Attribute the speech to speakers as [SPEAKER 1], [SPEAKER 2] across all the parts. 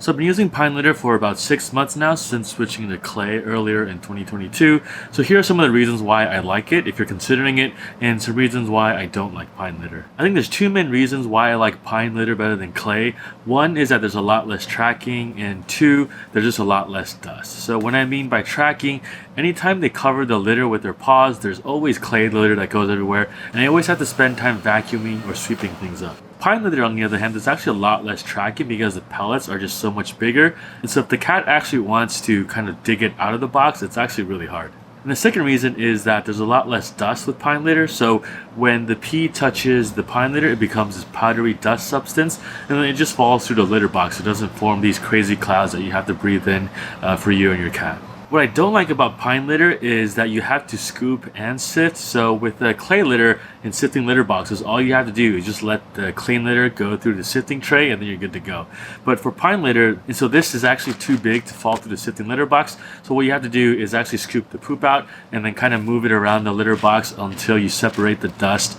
[SPEAKER 1] So I've been using pine litter for about 6 months now since switching to clay earlier in 2022. So here are some of the reasons why I like it if you're considering it, and some reasons why I don't like pine litter. I think there's two main reasons why I like pine litter better than clay. One is that there's a lot less tracking, and two, there's just a lot less dust. So what I mean by tracking, anytime they cover the litter with their paws, there's always clay litter that goes everywhere, and they always have to spend time vacuuming or sweeping things up. Pine litter, on the other hand, there's actually a lot less tracking because the pellets are just so much bigger. And so if the cat actually wants to kind of dig it out of the box, it's actually really hard. And the second reason is that there's a lot less dust with pine litter. So when the pee touches the pine litter, it becomes this powdery dust substance, and then it just falls through the litter box. It doesn't form these crazy clouds that you have to breathe in for you and your cat. What I don't like about pine litter is that you have to scoop and sift. So with the clay litter and sifting litter boxes, all you have to do is just let the clean litter go through the sifting tray and then you're good to go. But for pine litter, and so this is actually too big to fall through the sifting litter box. So what you have to do is actually scoop the poop out and then kind of move it around the litter box until you separate the dust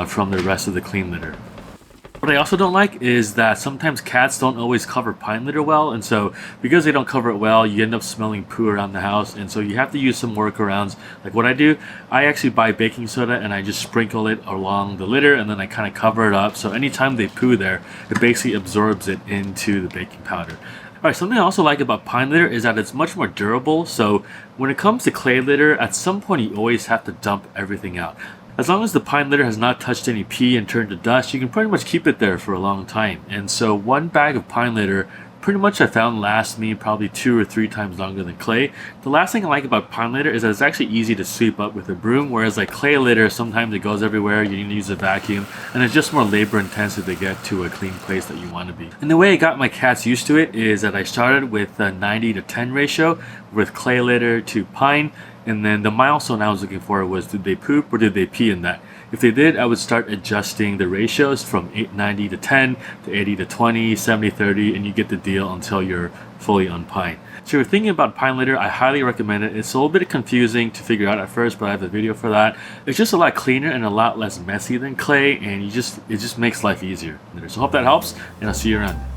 [SPEAKER 1] from the rest of the clean litter. What I also don't like is that sometimes cats don't always cover pine litter well, and so because they don't cover it well, you end up smelling poo around the house, and so you have to use some workarounds. Like what I do, I actually buy baking soda and I just sprinkle it along the litter, and then I kind of cover it up, so anytime they poo there, it basically absorbs it into the baking powder. Alright, something I also like about pine litter is that it's much more durable, so when it comes to clay litter, at some point you always have to dump everything out. As long as the pine litter has not touched any pee and turned to dust, you can pretty much keep it there for a long time. And so one bag of pine litter pretty much I found lasts me probably 2 or 3 times longer than clay. The last thing I like about pine litter is that it's actually easy to sweep up with a broom, whereas like clay litter, sometimes it goes everywhere, you need to use a vacuum, and it's just more labor intensive to get to a clean place that you want to be. And the way I got my cats used to it is that I started with a 90-10 ratio with clay litter to pine, and then the milestone I was looking for was, did they poop or did they pee in that? If they did, I would start adjusting the ratios from 90-10 to 80-20, 70-30, and you get the deal until you're fully on pine. So if you're thinking about pine litter, I highly recommend it. It's a little bit confusing to figure out at first, but I have a video for that. It's just a lot cleaner and a lot less messy than clay, and it just makes life easier. So I hope that helps, and I'll see you around.